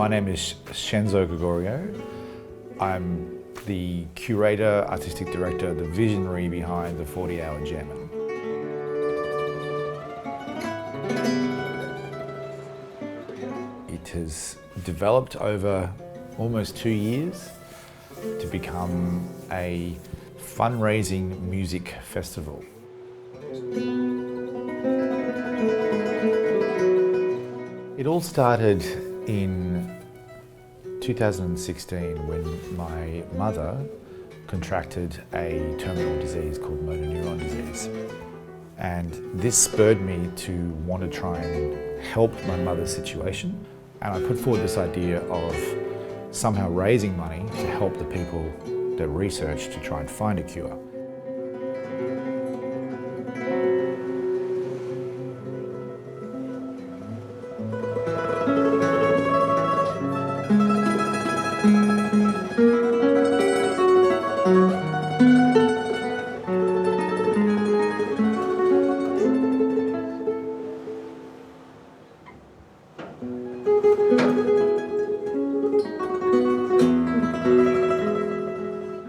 My name is Shenzo Gregorio. I'm the curator, artistic director, the visionary behind the 40-hour Jammin. It has developed over almost 2 years to become a fundraising music festival. It all started in 2016 when my mother contracted a terminal disease called motor neuron disease. And this spurred me to want to try and help my mother's situation. And I put forward this idea of somehow raising money to help the people that research to try and find a cure.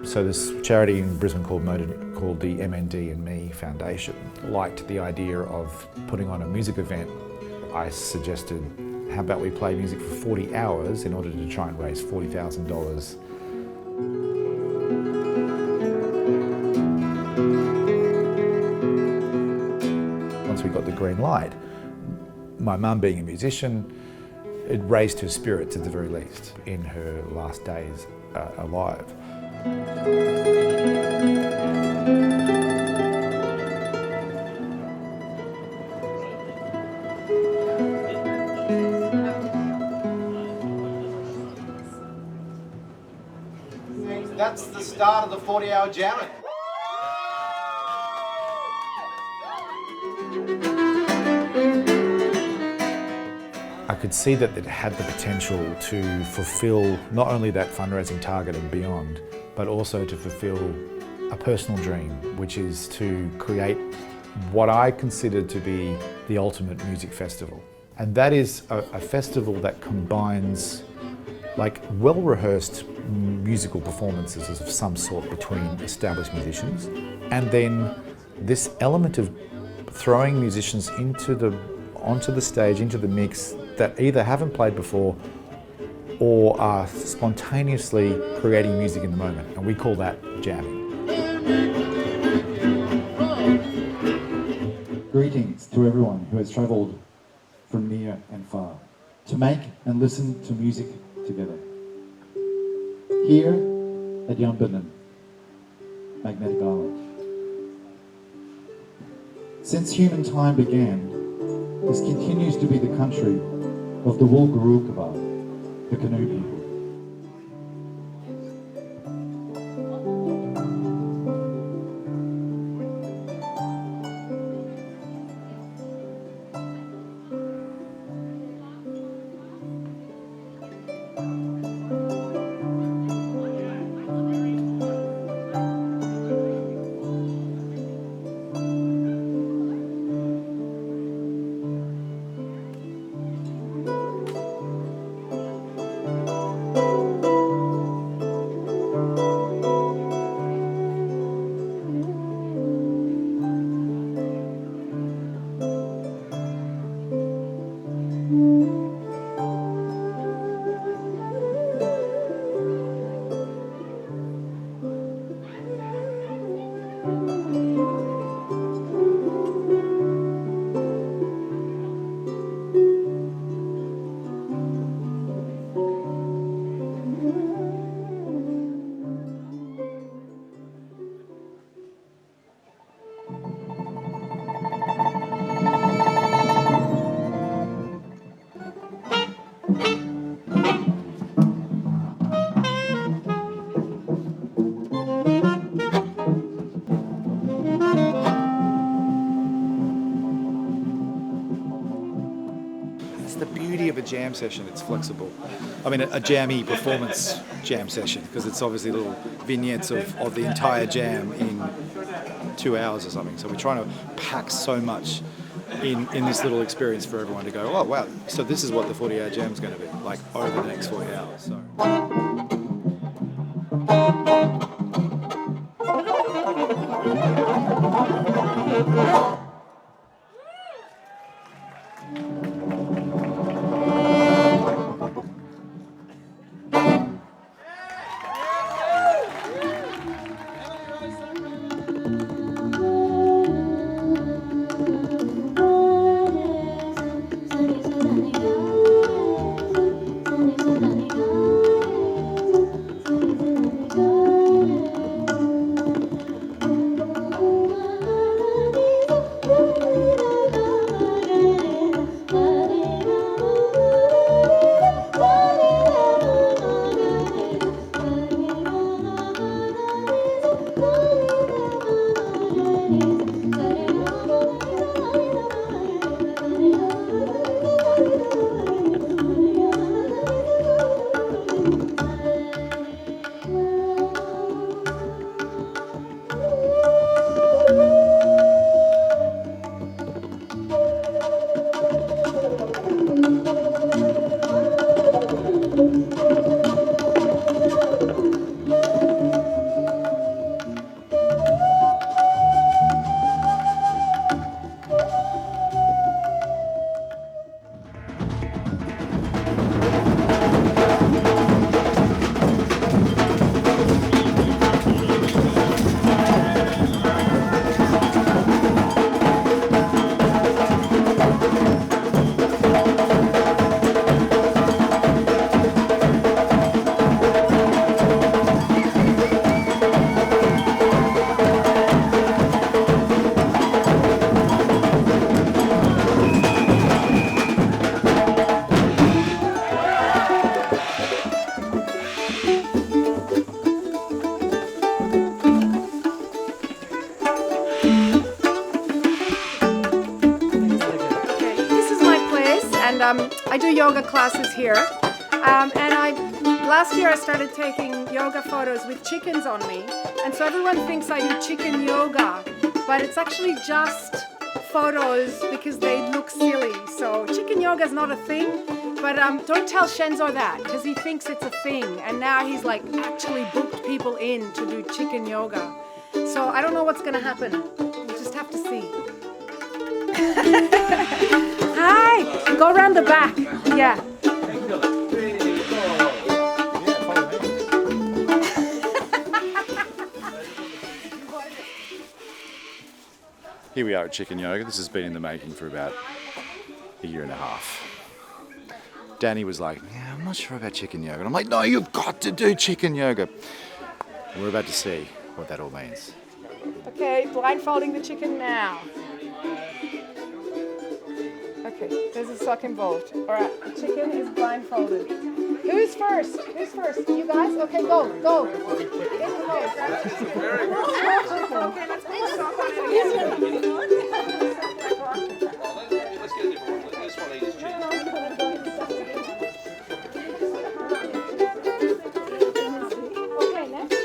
So this charity in Brisbane called the MND and Me Foundation liked the idea of putting on a music event. I suggested, how about we play music for 40 hours in order to try and raise $40,000. Once we got the green light, my mum being a musician, it raised her spirits at the very least in her last days alive. That's the start of the 40-hour Jammin. I could see that it had the potential to fulfill not only that fundraising target and beyond, but also to fulfill a personal dream, which is to create what I consider to be the ultimate music festival. And that is a festival that combines like well-rehearsed musical performances of some sort between established musicians, and then this element of throwing musicians onto the stage, into the mix, that either haven't played before or are spontaneously creating music in the moment, and we call that jamming. Greetings to everyone who has travelled from near and far to make and listen to music together. Here at Jammin, Magnetic Island. Since human time began, this continues to be the country of the Wulgarukaba, the canoe people. The beauty of a jam session, it's flexible. I mean, a jammy performance jam session, because it's obviously little vignettes of the entire jam in 2 hours or something. So we're trying to pack so much in this little experience for everyone to go, oh wow, so this is what the 40-hour jam is going to be like over the next 40 hours. So. I do yoga classes here, last year I started taking yoga photos with chickens on me, and so everyone thinks I do chicken yoga, but it's actually just photos because they look silly. So chicken yoga is not a thing, but don't tell Shenzo that, because he thinks it's a thing, and now he's like actually booked people in to do chicken yoga. So I don't know what's gonna happen. We'll just have to see. Hi! Go around the back. Yeah. Here we are at chicken yoga. This has been in the making for about a year and a half. Danny was like, yeah, I'm not sure about chicken yoga. And I'm like, no, you've got to do chicken yoga. And we're about to see what that all means. Okay, blindfolding the chicken now. Okay, there's a sock involved. All right, the chicken is blindfolded. Who's first? Who's first? You guys? Okay, go, go. Get close. Okay, let's put a sock on it. Let's get a different one. This one is Okay, next.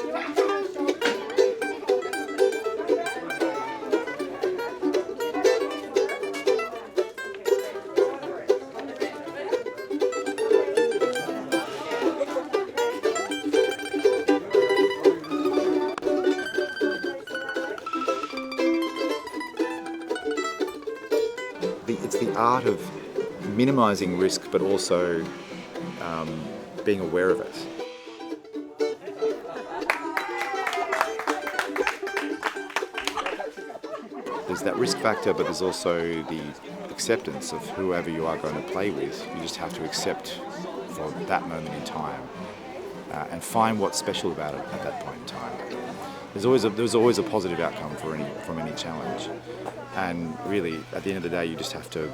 It's the art of minimising risk, but also being aware of it. There's that risk factor, but there's also the acceptance of whoever you are going to play with. You just have to accept for that moment in time and find what's special about it at that point in time. There's always a positive outcome from any challenge, and really at the end of the day you just have to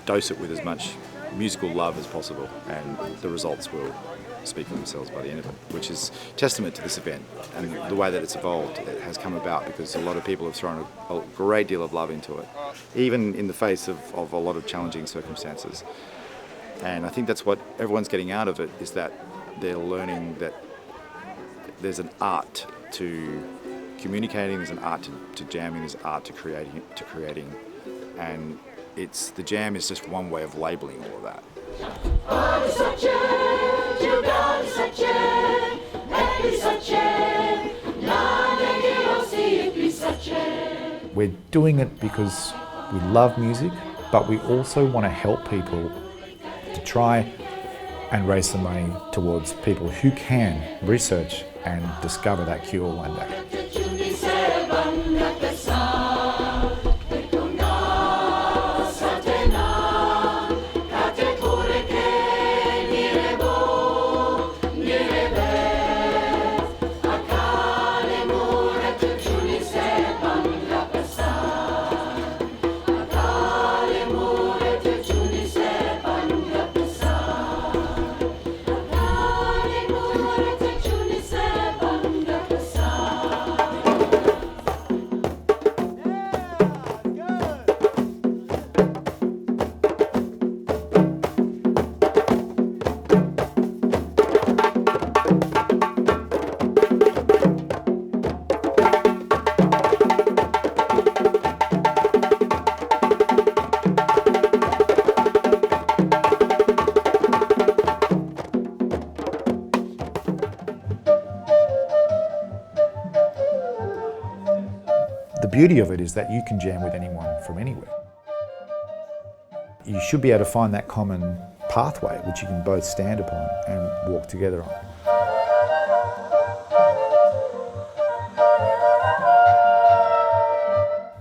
dose it with as much musical love as possible, and the results will speak for themselves by the end of it, which is testament to this event and the way that it's evolved. It has come about because a lot of people have thrown a great deal of love into it, even in the face of a lot of challenging circumstances. And I think that's what everyone's getting out of it, is that they're learning that there's an art to communicating, there's an art to jamming, there's art to creating, and the jam is just one way of labelling all of that. We're doing it because we love music, but we also want to help people to try and raise some money towards people who can research and discover that cure one day. The beauty of it is that you can jam with anyone from anywhere. You should be able to find that common pathway which you can both stand upon and walk together on.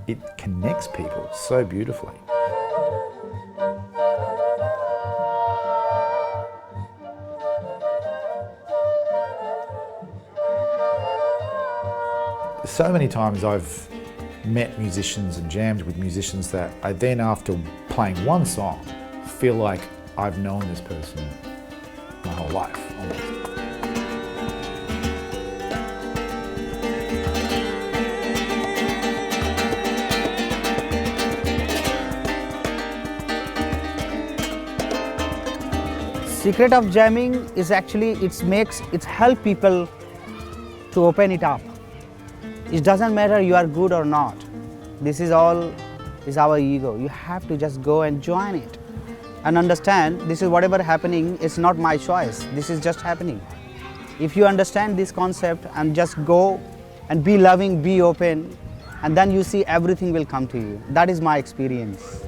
It connects people so beautifully. So many times I've met musicians and jammed with musicians that I then, after playing one song, feel like I've known this person my whole life, almost. Secret of jamming is actually it's help people to open it up. It doesn't matter you are good or not. This is all is our ego. You have to just go and join it and understand this is whatever happening, it's not my choice. This is just happening. If you understand this concept and just go and be loving, be open, and then you see everything will come to you. That is my experience.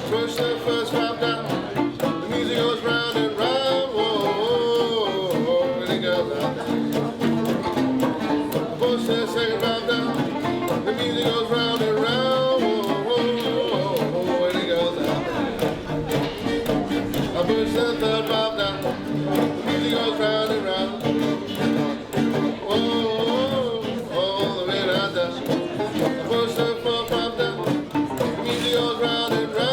Push that first drop down, the music goes round and round, whoa, when it goes out there. Push that second drop down, the music goes round and round, whoa, when it goes out there. I push that third drop down, the music goes round and round, whoa, all the way down there. I push that fourth drop down, the music goes round and round.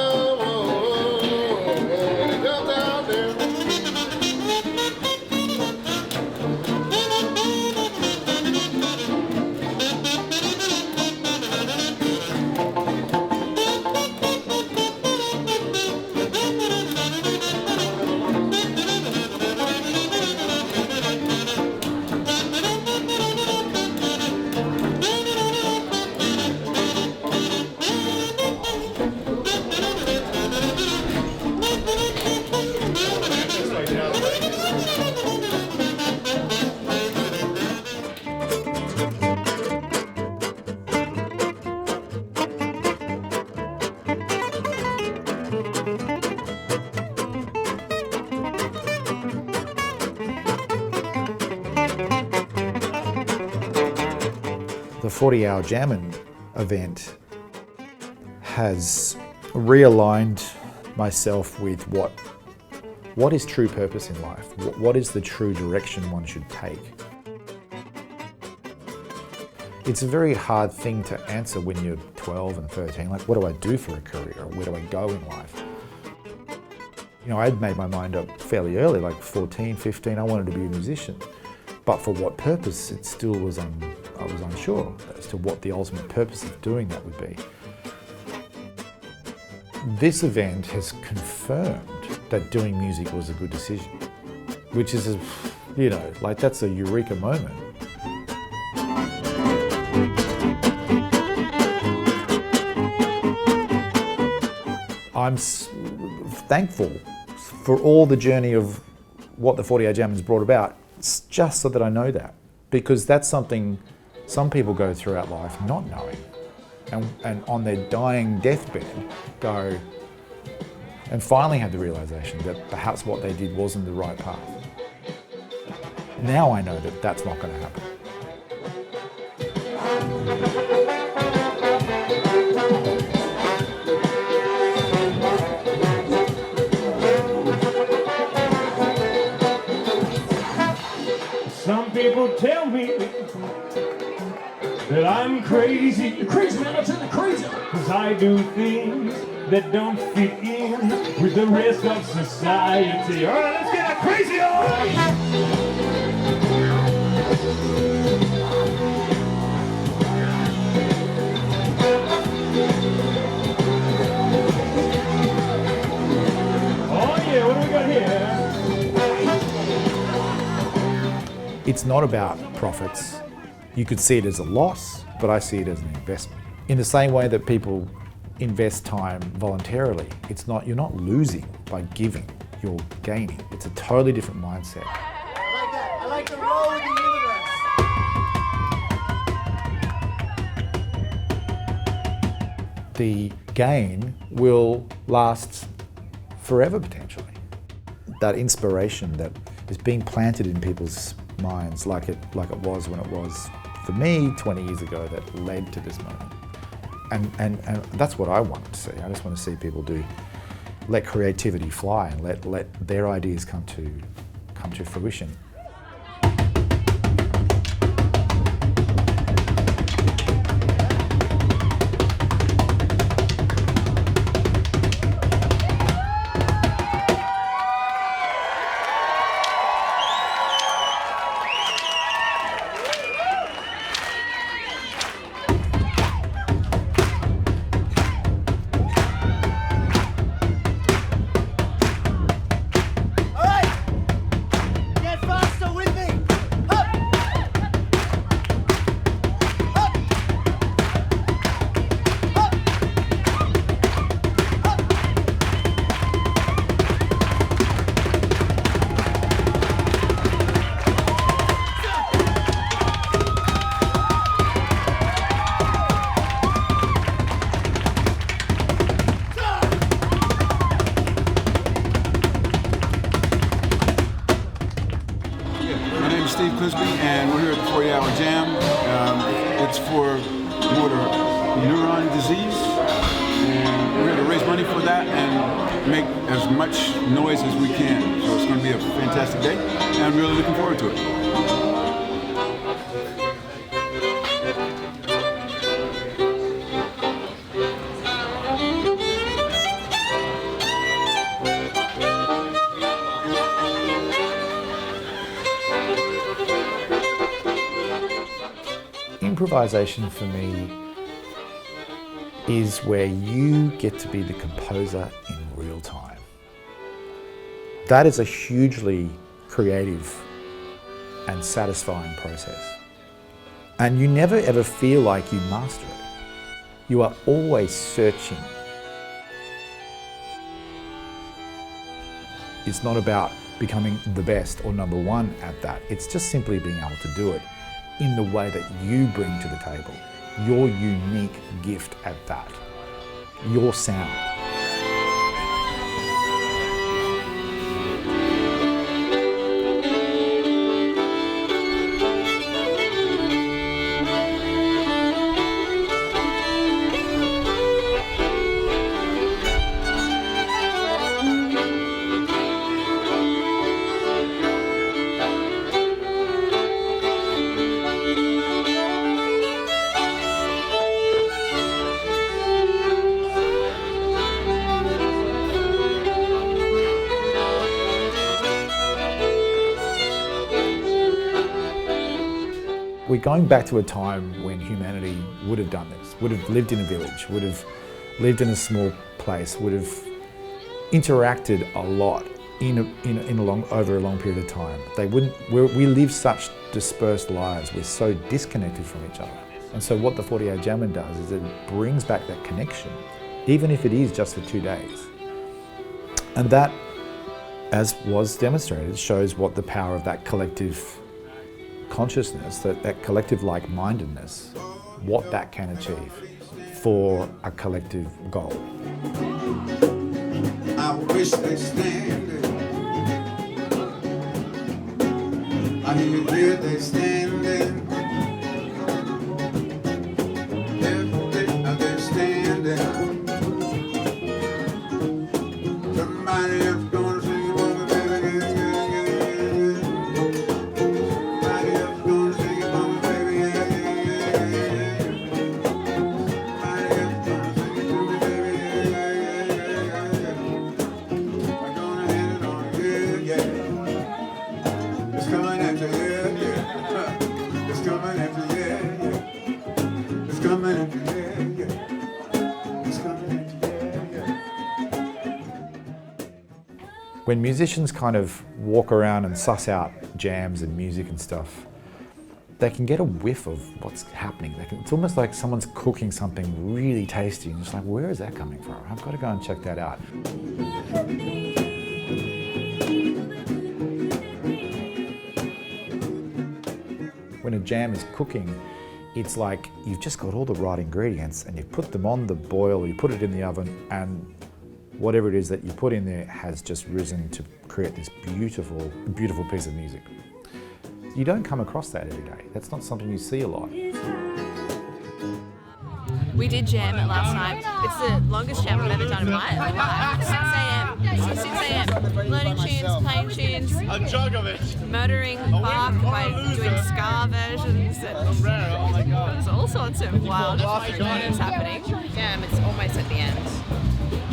The 40-hour Jammin event has realigned myself with what is true purpose in life? What is the true direction one should take? It's a very hard thing to answer when you're 12 and 13, like, what do I do for a career? Or where do I go in life? You know, I'd made my mind up fairly early, like 14, 15, I wanted to be a musician. But for what purpose, it still was, I was unsure as to what the ultimate purpose of doing that would be. This event has confirmed that doing music was a good decision, which is, you know, like, that's a eureka moment. I'm thankful for all the journey of what the 40 Hour Jammin's brought about, just so that I know that. Because that's something some people go throughout life not knowing. And on their dying deathbed go and finally have the realization that perhaps what they did wasn't the right path. Now I know that that's not going to happen. Some people tell me that I'm crazy. You're crazy, man. I'm telling you, crazy. Cause I do things that don't fit in with the rest of society. All right, let's get crazy on! It's not about profits. You could see it as a loss, but I see it as an investment. In the same way that people invest time voluntarily, you're not losing by giving, you're gaining. It's a totally different mindset. I like that. I like the roll of the universe. The gain will last forever, potentially. That inspiration that is being planted in people's minds, like it was when it was for me 20 years ago, that led to this moment. And that's what I want to see. I just want to see people let creativity fly and let their ideas come to fruition. And we're here at the 40 Hour Jam. It's for motor neuron disease, and we're here to raise money for that and make as much noise as we can. So it's going to be a fantastic day, and I'm really looking forward to it. Improvisation for me is where you get to be the composer in real time. That is a hugely creative and satisfying process. And you never ever feel like you master it. You are always searching. It's not about becoming the best or number one at that. It's just simply being able to do it in the way that you bring to the table, your unique gift at that, your sound. we're going back to a time when humanity would have done this, would have lived in a village, would have lived in a small place, would have interacted a lot over a long period of time. We live such dispersed lives, we're so disconnected from each other. And so what the 40 Hour Jammin does is it brings back that connection, even if it is just for 2 days. And that, as was demonstrated, shows what the power of that collective consciousness, that collective like-mindedness, what that can achieve for a collective goal. I wish they standing. I hear they standing. They're standing. Somebody else gonna sing it for me, baby. Somebody else gonna sing it for me, baby. Somebody else gonna sing it for me, baby. I'm gonna hit it on you, yeah. It's coming after you, yeah. It's coming after you, yeah. It's coming after you, yeah. It's coming after you, yeah. When musicians kind of walk around and suss out jams and music and stuff, they can get a whiff of what's happening. It's almost like someone's cooking something really tasty and it's like, where is that coming from? I've got to go and check that out. When a jam is cooking, it's like you've just got all the right ingredients and you put them on the boil, you put it in the oven, and whatever it is that you put in there has just risen to create this beautiful, beautiful piece of music. You don't come across that every day. That's not something you see a lot. We did jam it last night. It's the longest jam I've ever done in my life. 6 a.m. 6 a.m. Learning tunes, playing tunes. A jug of it. Murdering Bach by doing ska versions. Oh my God. There's all sorts of wild things happening. Jam, it's almost at the end.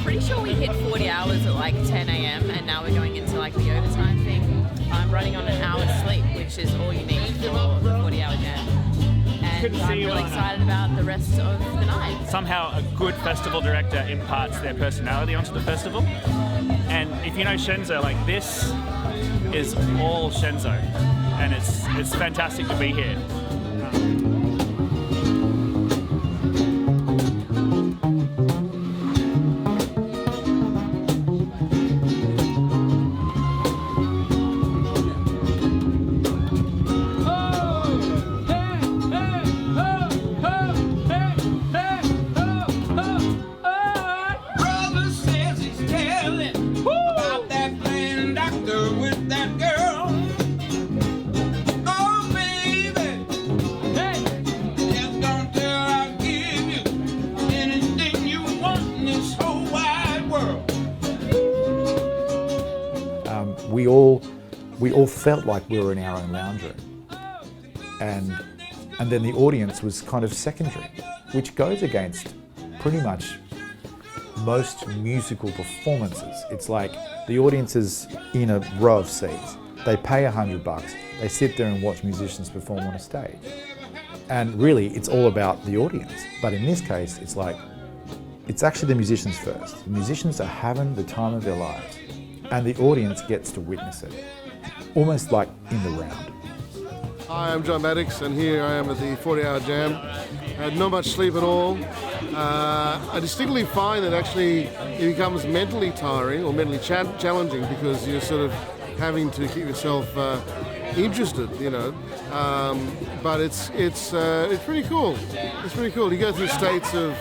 Pretty sure we hit 40 hours at like 10 a.m. and now we're going into like the overtime thing. I'm running on an hour's sleep, which is all you need for the 40-hour jam. And I'm really excited about the rest of the night. Somehow a good festival director imparts their personality onto the festival. And if you know Shenzhou, like this is all Shenzhou. And it's fantastic to be here. We all felt like we were in our own lounge room, and then the audience was kind of secondary, which goes against pretty much most musical performances. It's like the audience is in a row of seats. They pay $100. They sit there and watch musicians perform on a stage, and really it's all about the audience. But in this case, it's like it's actually the musicians first. The musicians are having the time of their lives, and the audience gets to witness it, almost like in the round. Hi, I'm John Maddox, and here I am at the 40-hour jam. I had not much sleep at all. I distinctly find that actually it becomes mentally tiring or mentally challenging because you're sort of having to keep yourself interested, you know. But it's pretty cool. It's pretty cool. You go through states of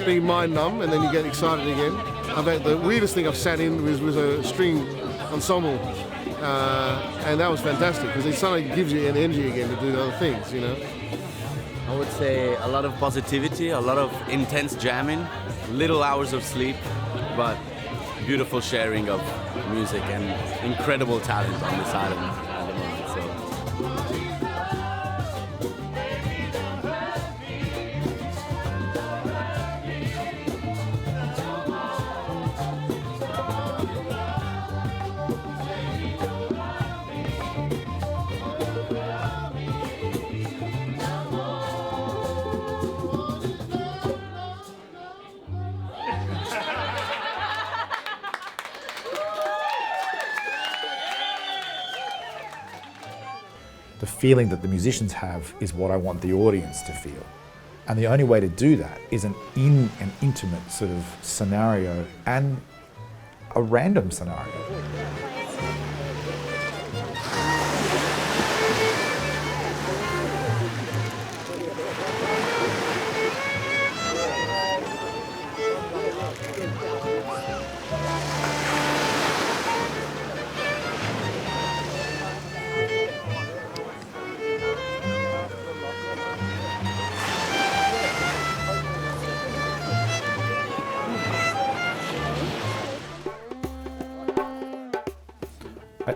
being mind numb and then you get excited again. I bet the weirdest thing I've sat in was a string ensemble. And that was fantastic because it suddenly gives you an energy again to do other things, you know. I would say a lot of positivity, a lot of intense jamming, little hours of sleep, but beautiful sharing of music and incredible talent on this island at the moment. So. The feeling that the musicians have is what I want the audience to feel. And the only way to do that is in an intimate sort of scenario and a random scenario.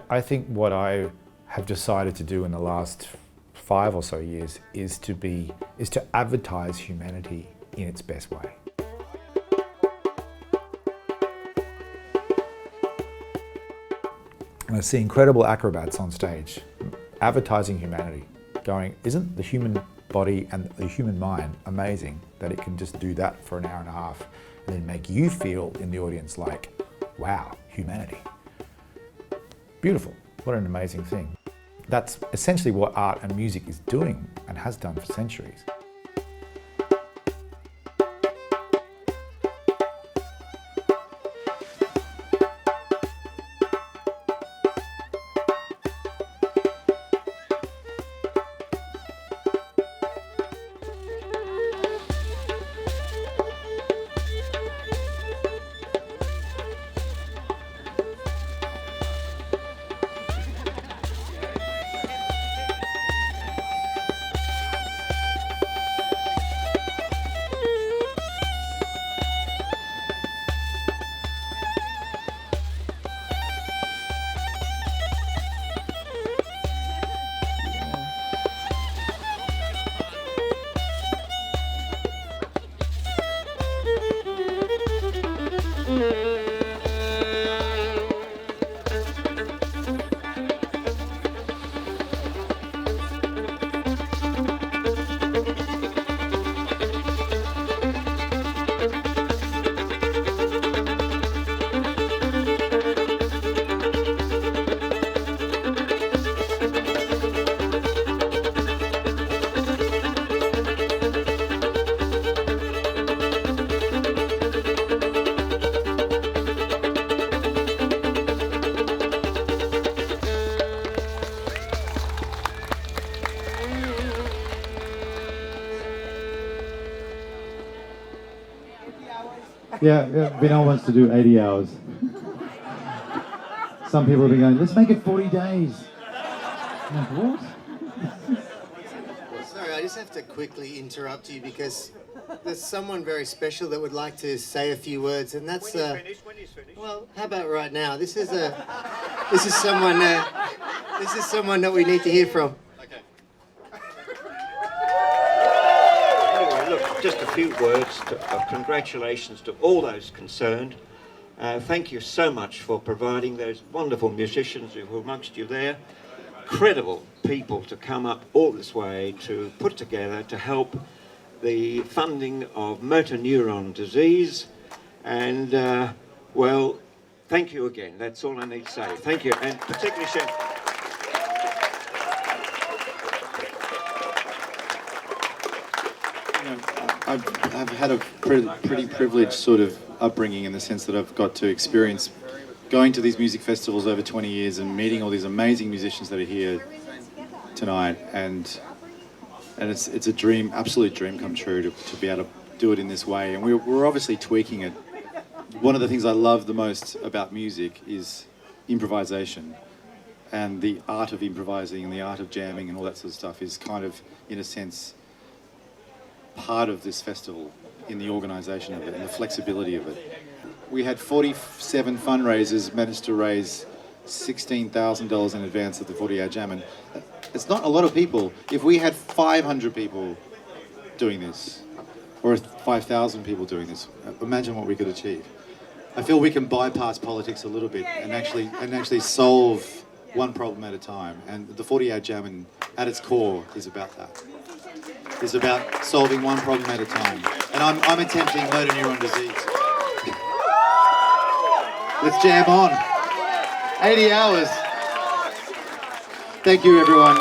I think what I have decided to do in the last 5 or so years is to advertise humanity in its best way. And I see incredible acrobats on stage advertising humanity, going, isn't the human body and the human mind amazing that it can just do that for an hour and a half and then make you feel in the audience like, wow, humanity. Beautiful. What an amazing thing. That's essentially what art and music is doing and has done for centuries. Yeah, Vinod wants to do 80 hours. Some people have been going, let's make it 40 days. I'm like, what? Sorry, I just have to quickly interrupt you because there's someone very special that would like to say a few words, and that's when he's finished. Well, how about right now? This is someone that we need to hear from. Anyway, look, just a few words of congratulations to all those concerned. Thank you so much for providing those wonderful musicians who were amongst you there. Incredible people to come up all this way to put together to help the funding of motor neuron disease. And, well, thank you again. That's all I need to say. Thank you. And particularly, I've had a pretty privileged sort of upbringing in the sense that I've got to experience going to these music festivals over 20 years and meeting all these amazing musicians that are here tonight, and it's a dream, absolute dream come true to be able to do it in this way. And we're obviously tweaking it. One of the things I love the most about music is improvisation, and the art of improvising and the art of jamming and all that sort of stuff is kind of, in a sense, part of this festival in the organisation of it and the flexibility of it. We had 47 fundraisers, managed to raise $16,000 in advance of the 40-hour Jammin. It's not a lot of people. If we had 500 people doing this, or 5,000 people doing this, imagine what we could achieve. I feel we can bypass politics a little bit and actually solve one problem at a time. And the 40-hour Jammin, at its core, is about that. It's about solving one problem at a time. And I'm attempting motor neuron disease. Let's jam on. 80 hours. Thank you, everyone.